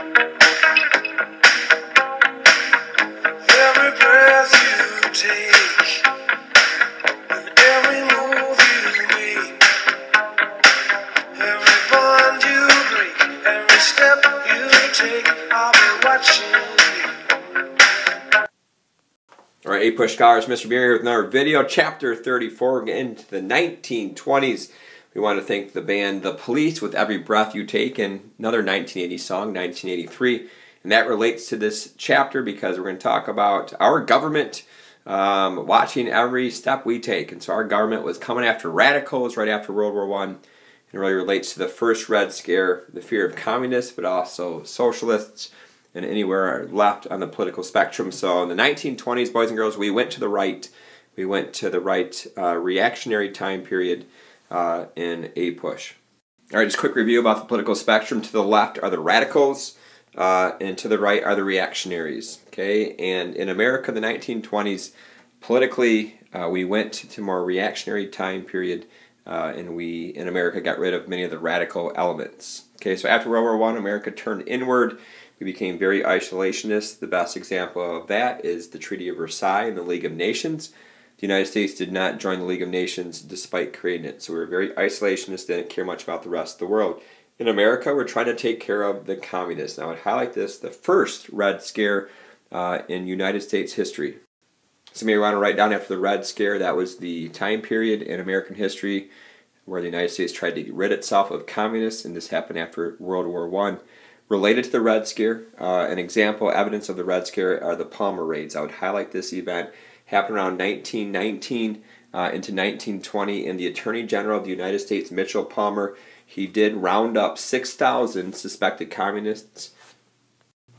Every breath you take, and every move you make, every bond you break, every step you take, I'll be watching you. Alright, 8-Push Scholars, Mr. Beer here with another video, Chapter 34, we're getting into the 1920s. We want to thank the band The Police with Every Breath You Take, and another 1980 song, 1983. And that relates to this chapter because we're going to talk about our government watching every step we take. And so our government was coming after radicals right after World War I. And it really relates to the first Red Scare, the fear of communists, but also socialists and anywhere left on the political spectrum. So in the 1920s, boys and girls, we went to the right. We went to the right reactionary time period in 8-Push. Alright, just a quick review about the political spectrum. To the left are the radicals, and to the right are the reactionaries. Okay, and in America, the 1920s, politically, we went to a more reactionary time period, and we, in America, got rid of many of the radical elements. Okay, so after World War I, America turned inward. We became very isolationist. The best example of that is the Treaty of Versailles and the League of Nations. The United States did not join the League of Nations despite creating it. So we were very isolationist, didn't care much about the rest of the world. In America, we're trying to take care of the communists. Now, I would highlight this, the first Red Scare in United States history. Some of you want to write down after the Red Scare, that was the time period in American history where the United States tried to rid itself of communists, and this happened after World War I. Related to the Red Scare, an example, evidence of the Red Scare are the Palmer raids. I would highlight this event. Happened around 1919 into 1920, and the Attorney General of the United States, Mitchell Palmer, he did round up 6,000 suspected communists.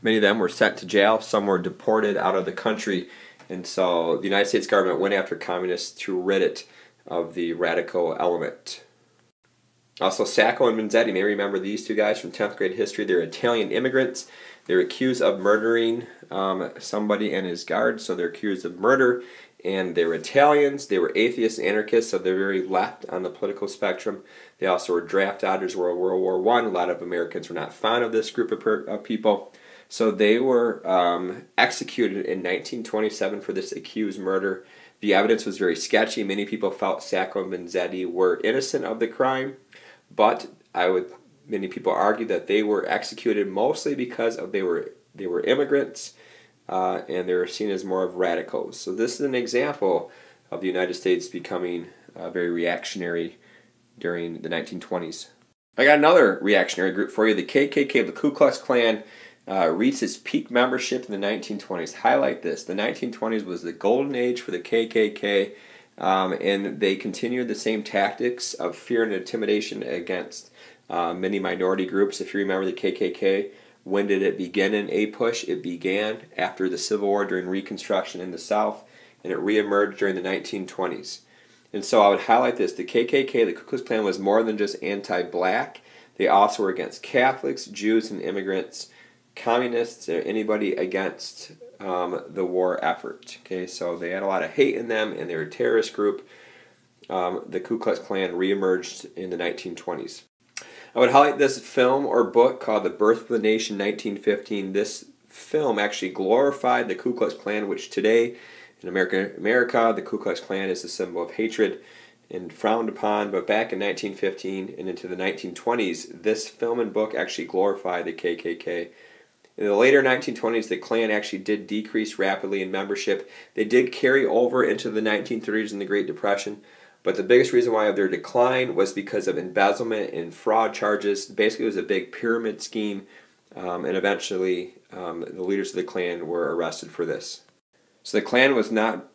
Many of them were sent to jail, some were deported out of the country, and so the United States government went after communists to rid it of the radical element. Also, Sacco and Vanzetti, you may remember these two guys from 10th grade history. They're Italian immigrants. They're accused of murdering somebody and his guard, so they're accused of murder. And they were Italians. They were atheists and anarchists, so they're very left on the political spectrum. They also were draft dodgers in World War I. A lot of Americans were not fond of this group of people. So they were executed in 1927 for this accused murder. The evidence was very sketchy. Many people felt Sacco and Vanzetti were innocent of the crime, but many people argue that they were executed mostly because they were immigrants, and they were seen as more of radicals. So this is an example of the United States becoming very reactionary during the 1920s. I got another reactionary group for you. The KKK, the Ku Klux Klan, reached its peak membership in the 1920s. Highlight this. The 1920s was the golden age for the KKK, and they continued the same tactics of fear and intimidation against many minority groups. If you remember the KKK, when did it begin in 8-Push? It began after the Civil War during Reconstruction in the South, and it reemerged during the 1920s. And so I would highlight this. The KKK, the Ku Klux Klan, was more than just anti-black. They also were against Catholics, Jews, and immigrants, communists, or anybody against the war effort. Okay, so they had a lot of hate in them, and they were a terrorist group. The Ku Klux Klan reemerged in the 1920s. I would highlight this film or book called The Birth of the Nation, 1915. This film actually glorified the Ku Klux Klan, which today in America, the Ku Klux Klan is a symbol of hatred and frowned upon. But back in 1915 and into the 1920s, this film and book actually glorified the KKK. In the later 1920s, the Klan actually did decrease rapidly in membership. They did carry over into the 1930s and the Great Depression. But the biggest reason why of their decline was because of embezzlement and fraud charges. Basically, it was a big pyramid scheme, and eventually the leaders of the Klan were arrested for this. So the Klan was not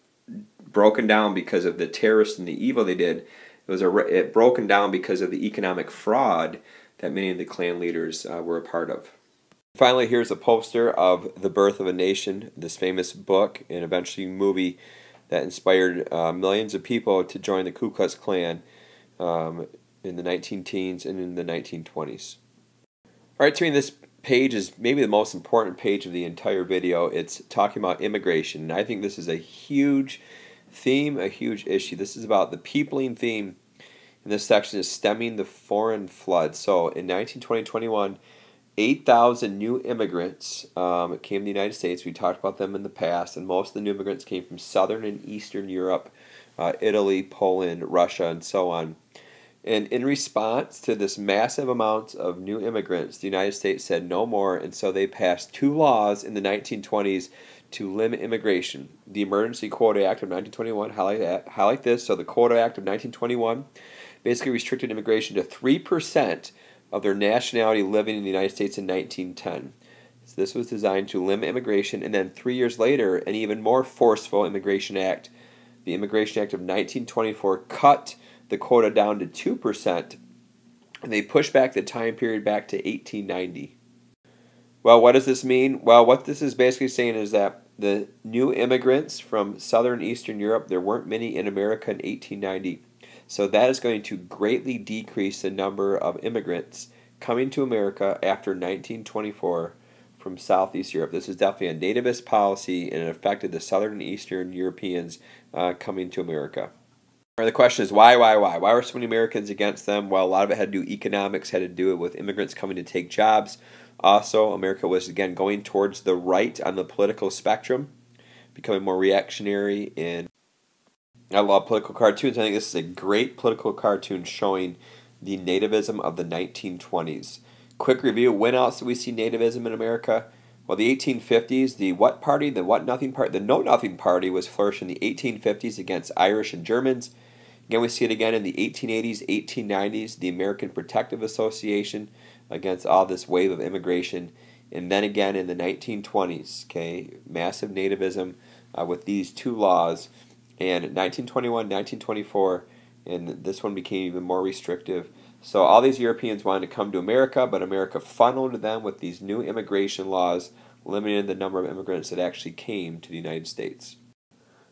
broken down because of the terrorists and the evil they did. It broken down because of the economic fraud that many of the Klan leaders were a part of. Finally, here's a poster of The Birth of a Nation, this famous book and eventually movie that inspired millions of people to join the Ku Klux Klan in the 19-teens and in the 1920s. Alright, to me this page is maybe the most important page of the entire video. It's talking about immigration, and I think this is a huge theme, a huge issue. This is about the peopling theme, and this section is stemming the foreign flood. So in 1920-21, 8,000 new immigrants came to the United States. We talked about them in the past, and most of the new immigrants came from Southern and Eastern Europe, Italy, Poland, Russia, and so on. And in response to this massive amount of new immigrants, the United States said no more, and so they passed two laws in the 1920s to limit immigration. The Emergency Quota Act of 1921, highlight this. So the Quota Act of 1921 basically restricted immigration to 3% of their nationality living in the United States in 1910. So this was designed to limit immigration, and then 3 years later, an even more forceful Immigration Act, the Immigration Act of 1924, cut the quota down to 2%, and they pushed back the time period back to 1890. Well, what does this mean? Well, what this is basically saying is that the new immigrants from Southern and Eastern Europe, there weren't many in America in 1890. So that is going to greatly decrease the number of immigrants coming to America after 1924 from Southeast Europe. This is definitely a nativist policy, and it affected the Southern and Eastern Europeans coming to America. The question is why? Why were so many Americans against them? Well, a lot of it had to do economics, had to do it with immigrants coming to take jobs. Also, America was again going towards the right on the political spectrum, becoming more reactionary. And I love political cartoons. I think this is a great political cartoon showing the nativism of the 1920s. Quick review: when else did we see nativism in America? Well, the 1850s, the what party, the what nothing party, the know nothing party was flourishing in the 1850s against Irish and Germans. Again, we see it again in the 1880s, 1890s, the American Protective Association against all this wave of immigration. And then again in the 1920s, okay, massive nativism with these two laws. And 1921, 1924, and this one became even more restrictive. So all these Europeans wanted to come to America, but America funneled them with these new immigration laws, limiting the number of immigrants that actually came to the United States.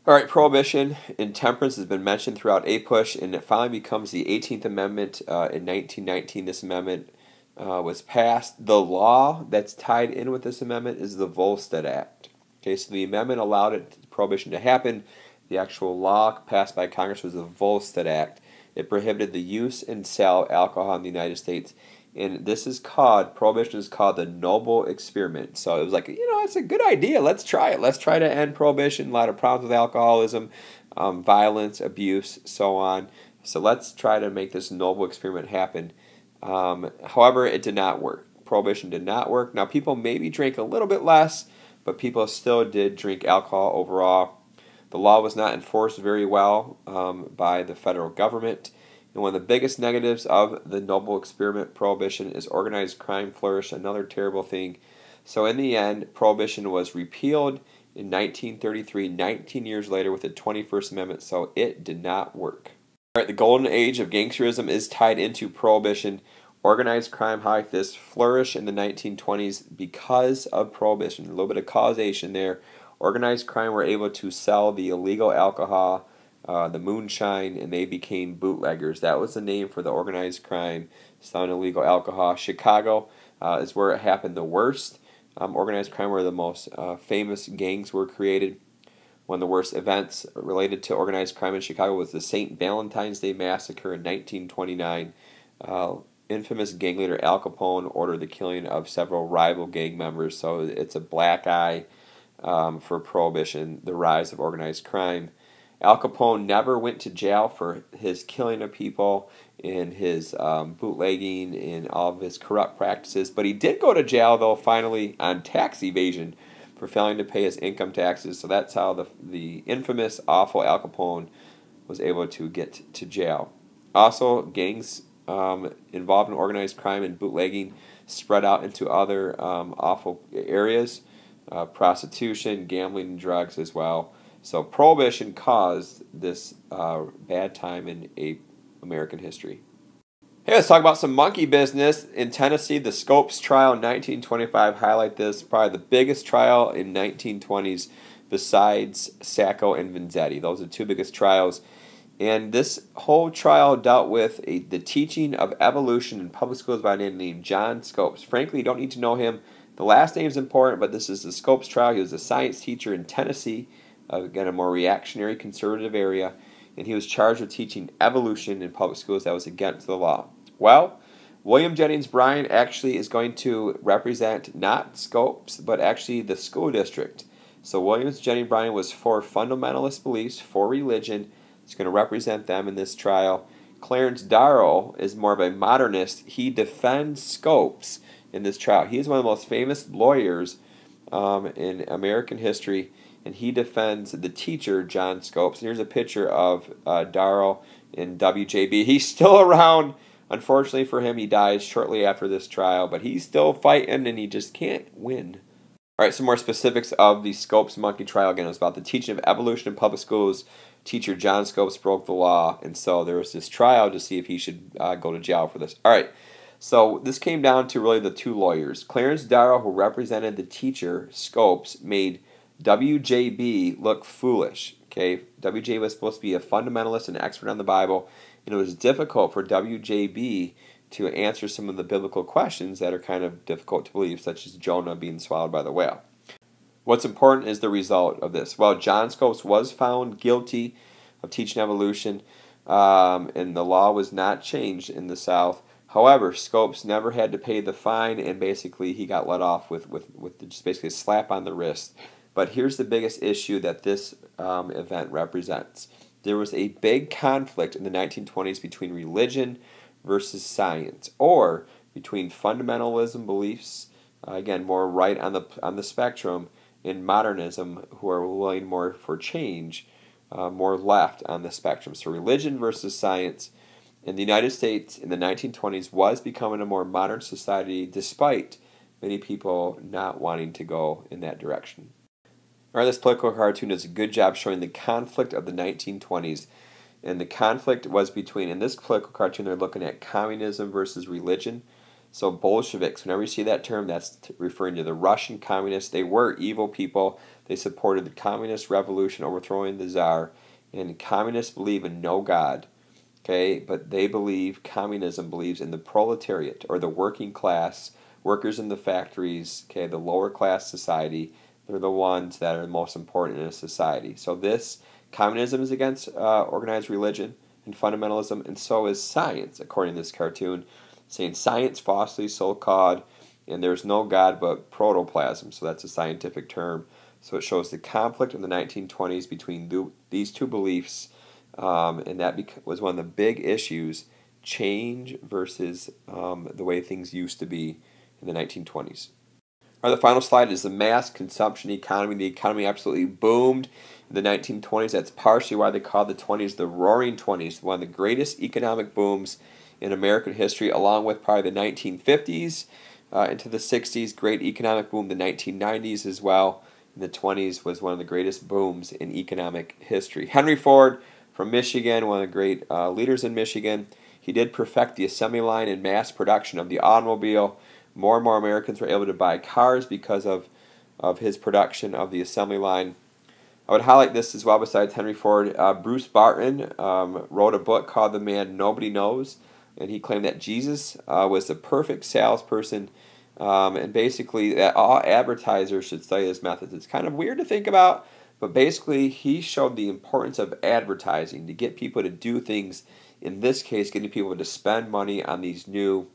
All right, Prohibition and temperance has been mentioned throughout APUSH, and it finally becomes the 18th Amendment in 1919. This amendment was passed. The law that's tied in with this amendment is the Volstead Act. Okay, so the amendment allowed Prohibition to happen. The actual law passed by Congress was the Volstead Act. It prohibited the use and sale of alcohol in the United States. And this is called, Prohibition is called the noble experiment. So it was like, it's a good idea. Let's try it. Let's try to end Prohibition. A lot of problems with alcoholism, violence, abuse, so on. So let's try to make this noble experiment happen. However, it did not work. Prohibition did not work. Now, people maybe drank a little bit less, but people still did drink alcohol overall. The law was not enforced very well by the federal government. And one of the biggest negatives of the noble experiment, Prohibition, is organized crime flourished, another terrible thing. So in the end, Prohibition was repealed in 1933, 19 years later with the 21st Amendment, so it did not work. All right, the golden age of gangsterism is tied into Prohibition. Organized crime like this flourished in the 1920s because of Prohibition. A little bit of causation there. Organized crime were able to sell the illegal alcohol, the moonshine, and they became bootleggers. That was the name for the organized crime, selling illegal alcohol. Chicago is where it happened the worst. Organized crime, where the most famous gangs were created. One of the worst events related to organized crime in Chicago was the St. Valentine's Day Massacre in 1929. Infamous gang leader Al Capone ordered the killing of several rival gang members, so it's a black eye for Prohibition, the rise of organized crime. Al Capone never went to jail for his killing of people and his bootlegging and all of his corrupt practices, but he did go to jail, though, finally, on tax evasion for failing to pay his income taxes. So that's how the infamous, awful Al Capone was able to get to jail. Also, gangs involved in organized crime and bootlegging spread out into other awful areas, prostitution, gambling, and drugs as well. So Prohibition caused this bad time in American history. Hey, let's talk about some monkey business. In Tennessee, the Scopes trial in 1925 highlight this. Probably the biggest trial in 1920s besides Sacco and Vanzetti. Those are the two biggest trials. And this whole trial dealt with the teaching of evolution in public schools by a man named John Scopes. Frankly, you don't need to know him. The last name is important, but this is the Scopes trial. He was a science teacher in Tennessee, again, a more reactionary, conservative area, and he was charged with teaching evolution in public schools that was against the law. Well, William Jennings Bryan actually is going to represent not Scopes, but actually the school district. So William Jennings Bryan was for fundamentalist beliefs, for religion. He's going to represent them in this trial. Clarence Darrow is more of a modernist. He defends Scopes in this trial. He is one of the most famous lawyers in American history, and he defends the teacher, John Scopes. And here's a picture of Darrow in WJB. He's still around. Unfortunately for him, he dies shortly after this trial, but he's still fighting, and he just can't win. All right, some more specifics of the Scopes monkey trial. Again, it was about the teaching of evolution in public schools. Teacher John Scopes broke the law, and so there was this trial to see if he should go to jail for this. All right, so this came down to really the two lawyers. Clarence Darrow, who represented the teacher, Scopes, made WJB look foolish. Okay, WJ was supposed to be a fundamentalist and expert on the Bible, and it was difficult for WJB to answer some of the biblical questions that are kind of difficult to believe, such as Jonah being swallowed by the whale. What's important is the result of this. Well, John Scopes was found guilty of teaching evolution, and the law was not changed in the South. However, Scopes never had to pay the fine, and basically he got let off with just basically a slap on the wrist. But here's the biggest issue that this event represents. There was a big conflict in the 1920s between religion versus science, or between fundamentalism beliefs, again more right on the spectrum, and modernism, who are willing more for change, more left on the spectrum. So religion versus science. In the United States in the 1920s was becoming a more modern society, despite many people not wanting to go in that direction. All right, this political cartoon does a good job showing the conflict of the 1920s. And the conflict was between, in this political cartoon, they're looking at communism versus religion. So Bolsheviks, whenever you see that term, that's referring to the Russian communists. They were evil people. They supported the communist revolution, overthrowing the Tsar. And communists believe in no God. Okay, but they believe, communism believes in the proletariat, or the working class, workers in the factories, okay, the lower class society. They're the ones that are the most important in a society. So this communism is against organized religion and fundamentalism, and so is science, according to this cartoon, saying science falsely so-called, and there's no God but protoplasm, so that's a scientific term. So it shows the conflict in the 1920s between these two beliefs, and that was one of the big issues, change versus the way things used to be in the 1920s. All right, the final slide is the mass consumption economy. The economy absolutely boomed in the 1920s. That's partially why they call the 20s the Roaring 20s, one of the greatest economic booms in American history, along with probably the 1950s into the 60s. Great economic boom, the 1990s as well. And the 20s was one of the greatest booms in economic history. Henry Ford from Michigan, one of the great leaders in Michigan, he did perfect the assembly line and mass production of the automobile. More and more Americans were able to buy cars because of his production of the assembly line. I would highlight this as well besides Henry Ford. Bruce Barton wrote a book called The Man Nobody Knows, and he claimed that Jesus was the perfect salesperson, and basically that all advertisers should study this method. It's kind of weird to think about, but basically he showed the importance of advertising to get people to do things, in this case getting people to spend money on these new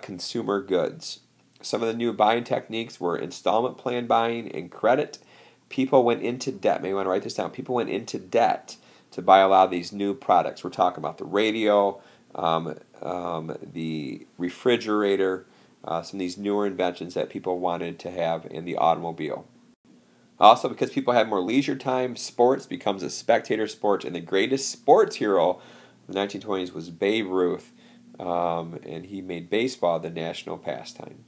consumer goods. Some of the new buying techniques were installment plan buying and credit. People went into debt. Maybe you want to write this down. People went into debt to buy a lot of these new products. We're talking about the radio, the refrigerator, some of these newer inventions that people wanted to have in the automobile. Also, because people had more leisure time, sports becomes a spectator sport, and the greatest sports hero of the 1920s was Babe Ruth. And he made baseball the national pastime.